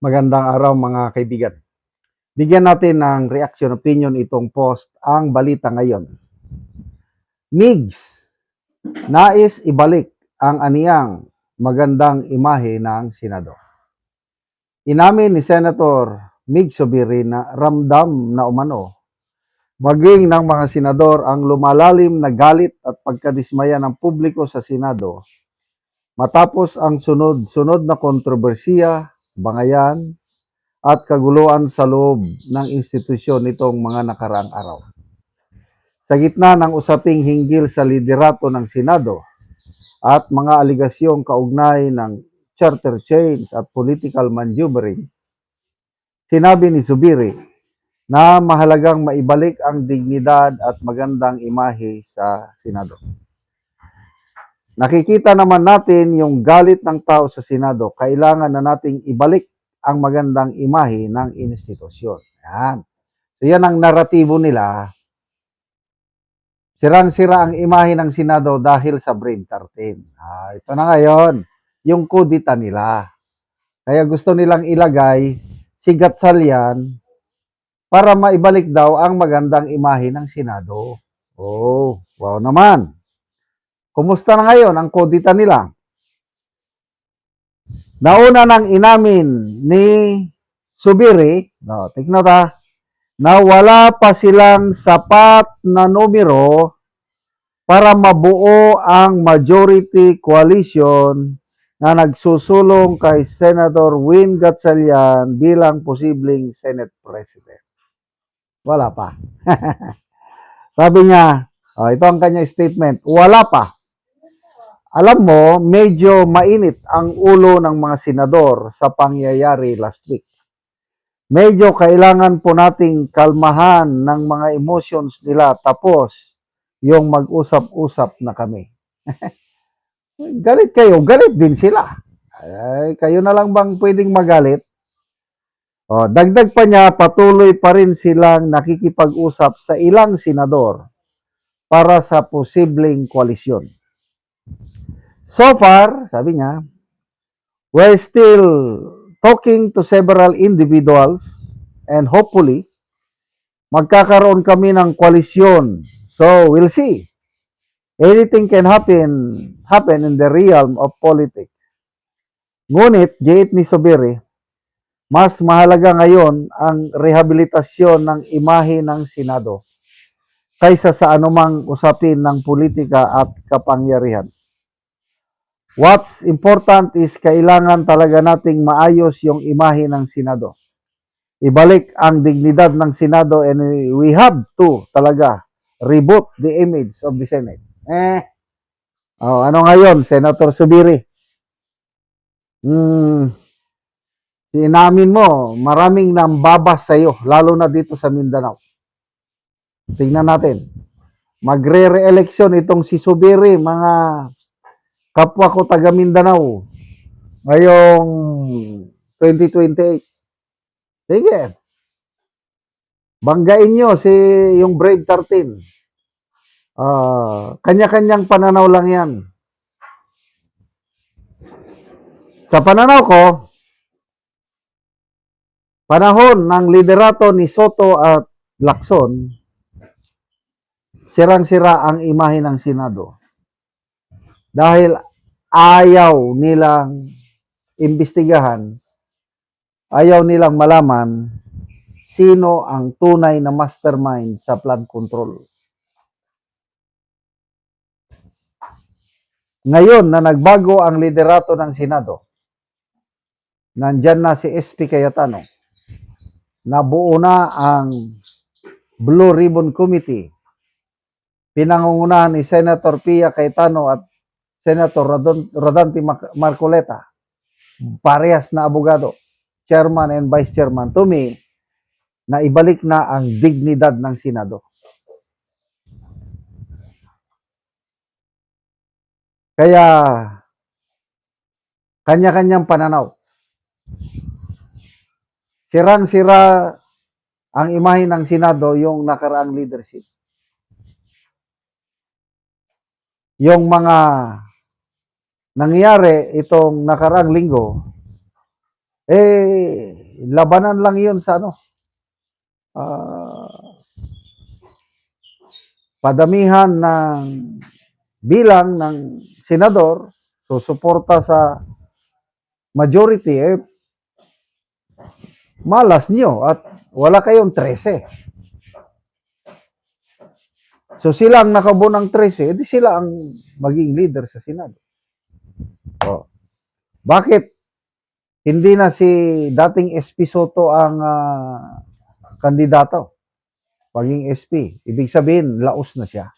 Magandang araw mga kaibigan. Bigyan natin ng reaction opinion itong post ang balita ngayon. MIGS, nais ibalik ang aniyang magandang imahe ng Senado. Inamin ni Senator Mig Zubiri na ramdam na umano maging ng mga senador ang lumalalim na galit at pagkadismaya ng publiko sa Senado matapos ang sunod-sunod na kontrobersiya, bangayan, at kaguluhan sa loob ng institusyon nitong mga nakaraang araw. Sa gitna ng usaping hinggil sa liderato ng Senado at mga aligasyong kaugnay ng charter change at political maneuvering, sinabi ni Zubiri na mahalagang maibalik ang dignidad at magandang imahe sa Senado. Nakikita naman natin yung galit ng tao sa Senado. Kailangan na nating ibalik ang magandang imahe ng institusyon. Yan. So yan ang naratibo nila. Sirang-sira ang imahe ng Senado dahil sa Brain 13. Ito na ngayon, yung kudita nila. Kaya gusto nilang ilagay si Gatchalian para maibalik daw ang magandang imahe ng Senado. Oh, wow naman. Kumusta na ngayon ang kudita nila? Nauna nang inamin ni Zubiri, tignan ta, na wala pa silang sapat na numero para mabuo ang majority coalition na nagsusulong kay Senator Win Gatchalian bilang posibleng Senate President. Wala pa. Sabi niya, ito ang kanyang statement, wala pa. Alam mo, medyo mainit ang ulo ng mga senador sa pangyayari last week. Medyo kailangan po nating kalmahan ng mga emotions nila tapos yung mag-usap-usap na kami. Galit kayo, galit din sila. Ay, kayo na lang bang pwedeng magalit? Dagdag pa niya, patuloy pa rin silang nakikipag-usap sa ilang senador para sa posibleng koalisyon. So far, sabi niya, we're still talking to several individuals and hopefully, magkakaroon kami ng koalisyon. So, we'll see. Anything can happen in the realm of politics. Ngunit, giit ni Zubiri, mas mahalaga ngayon ang rehabilitasyon ng imahe ng Senado kaysa sa anumang usapin ng politika at kapangyarihan. What's important is kailangan talaga nating maayos yung imahe ng Senado. Ibalik ang dignidad ng Senado and we have to talaga reboot the image of the Senate. Ano ngayon, Senator Zubiri? Inamin mo, maraming nambabas sa iyo, lalo na dito sa Mindanao. Tingnan natin. Magre-re-eleksyon itong si Zubiri, mga kapwa ko taga Mindanao ngayong 2028. Sige. Banggain nyo yung Brave 13. Kanya-kanyang pananaw lang yan. Sa pananaw ko, panahon ng liderato ni Soto at Lacson, sirang-sira ang imahe ng Senado. Dahil ayaw nilang imbestigahan, ayaw nilang malaman sino ang tunay na mastermind sa flood control. Ngayon na nagbago ang liderato ng Senado, nandyan na si SP Cayetano, nabuo na ang Blue Ribbon Committee, pinangungunahan ni Senator Pia Cayetano at Senator Rodante Marcoleta, parehas na abogado, chairman and vice chairman. To me, na ibalik na ang dignidad ng Senado. Kaya, kanya-kanyang pananaw. Sirang-sira ang imahe ng Senado yung nakaraang leadership. Yung mga nangyari itong nakaraang linggo, labanan lang yun sa ano, ah, padamihan ng bilang ng senador, susuporta sa majority, malas nyo at wala kayong 13. So sila ang nakabuo ng 13, edi sila ang maging leader sa Senado. Oh. Bakit hindi na si dating SP Soto ang kandidato? Maging SP. Ibig sabihin, laos na siya.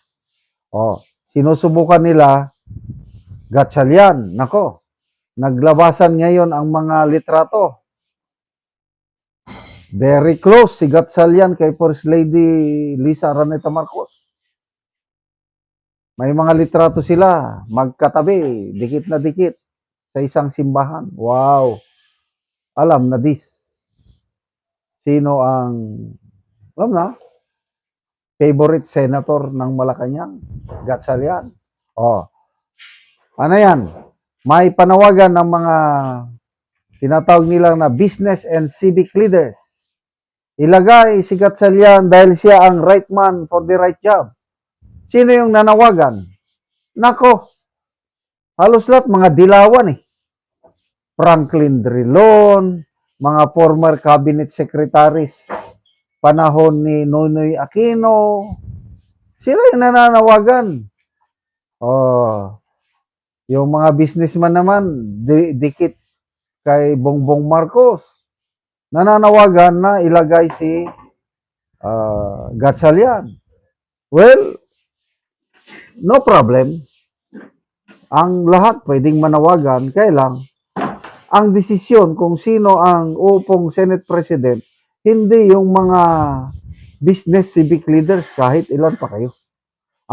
Oh, sinusubukan nila Gatchalian. Nako, naglabasan ngayon ang mga litrato. Very close si Gatchalian kay First Lady Lisa Araneta Marcos. May mga litrato sila, magkatabi, dikit na dikit, sa isang simbahan. Wow! Alam na this. Sino ang, alam na, favorite senator ng Malacanang? Gatchalian. Oh. Ano yan? May panawagan ng mga tinatawag nila na business and civic leaders. Ilagay si Gatchalian dahil siya ang right man for the right job. Sino yung nanawagan? Nako, halos lahat mga dilawan eh. Franklin Drilon, mga former cabinet secretaries, panahon ni Noynoy Aquino, sila yung nananawagan. Oh, yung mga businessman naman, dikit kay Bongbong Marcos, nananawagan na ilagay si Gatchalian. Well, no problem. Ang lahat pwedeng manawagan, kailang ang desisyon kung sino ang upong Senate President, hindi yung mga business civic leaders, kahit ilan pa kayo.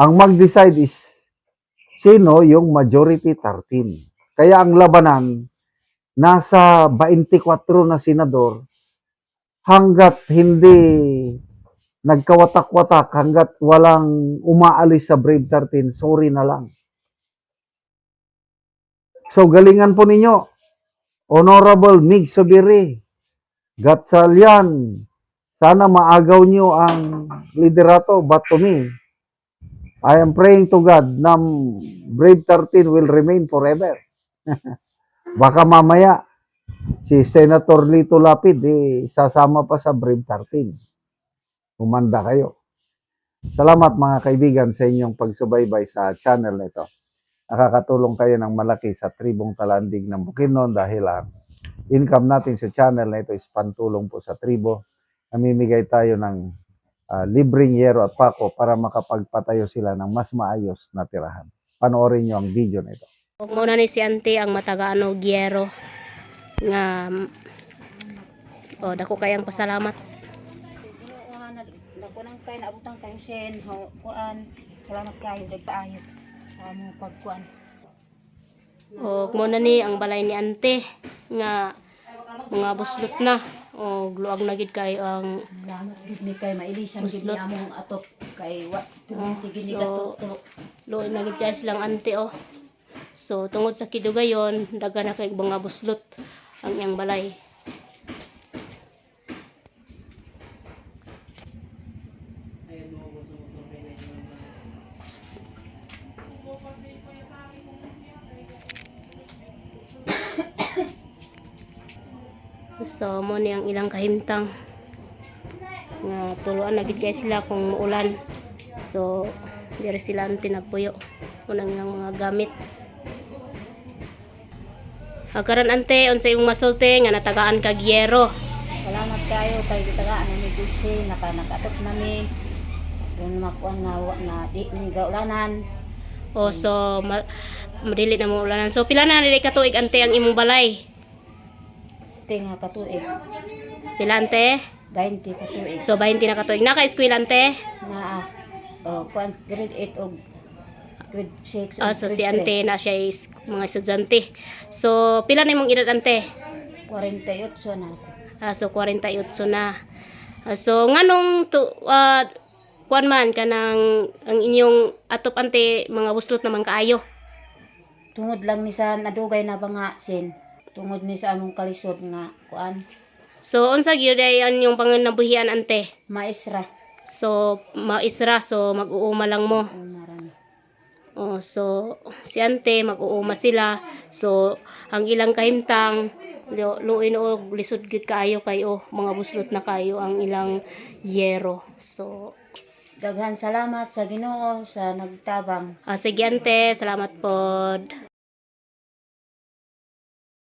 Ang mag-decide is sino yung majority 13. Kaya ang labanan, nasa 24 na senador, hanggat hindi nagkawatak-watak, hanggat walang umaalis sa Brave 13, sorry na lang. So galingan po ninyo, Honorable Mig Subiri, Gatchalian, sana maagaw nyo ang liderato, but to me, I am praying to God na Brave 13 will remain forever. Baka mamaya, si Senator Lito Lapid, sasama pa sa Brave 13. Umanda kayo. Salamat mga kaibigan sa inyong pagsubaybay sa channel na ito. Nakakatulong kayo ng malaki sa tribong Talandig ng Bukidnon dahil ang income natin sa channel na ito is pantulong po sa tribo. Namimigay tayo ng libreng yero at pako para makapagpatayo sila ng mas maayos na tirahan. Panoorin nyo ang video na ito. Huwag muna ni si Auntie ang matagaano gyero nga dako kayang pasalamat. Dako nang kay naabutang kay sen kuan. Salamat kayo dagpaayo sa among pagkuan. Huwag muna ni ang balay ni Auntie nga mga buslot na. Luag na gid kayo ang Salamat gid mi kay mailisan gid Buslot. ni among atop kay wa tigin ni so, gato. luoy na gid kayo silang Auntie So tungod sa kidugayon, daga na kay mga buslot ang iyang balay. So mo ni ang ilang kahimtang nga tuluan na gid kay sila kung muulan. So diri sila ang tinagpuyo unang ilang mga gamit. Karon Ante, unsa imong masulti nga natagaan kag yero? Salamat kayo kay gitagaan ni Dulce nakatop nami. Yung makuan na di ni gaulanan. So madili na mo ulanan. So pila na dili ka tuig Ante ang imong balay? Tinga katuig. Pila Ante? 20 katuig. So 20 na ka tuig. Naka-eskwela Ante? Na kuan grade 8 og grade 6. So si Ante na siya is mga estudyante. So pila na imong edad Ante? 48 na ako. So 48 na. So nganong kuan man kanang ang inyong atop Ante mga buslot naman kaayo. Tungod lang ni sa nadugay na bangasin. tungod ni sa among kalisod nga kuan So unsa gyud ay yung panganabuhian ante? maestra. So maisra so mag-uuma lang mo. Umaran. Oh, so si ante mag-uuma sila. So ang ilang kahimtang luin og lisod gyud kaayo kayo mga buslot na kayo ang ilang yero. So Daghan salamat sa Ginoo sa nagtabang. sige ante, salamat pod.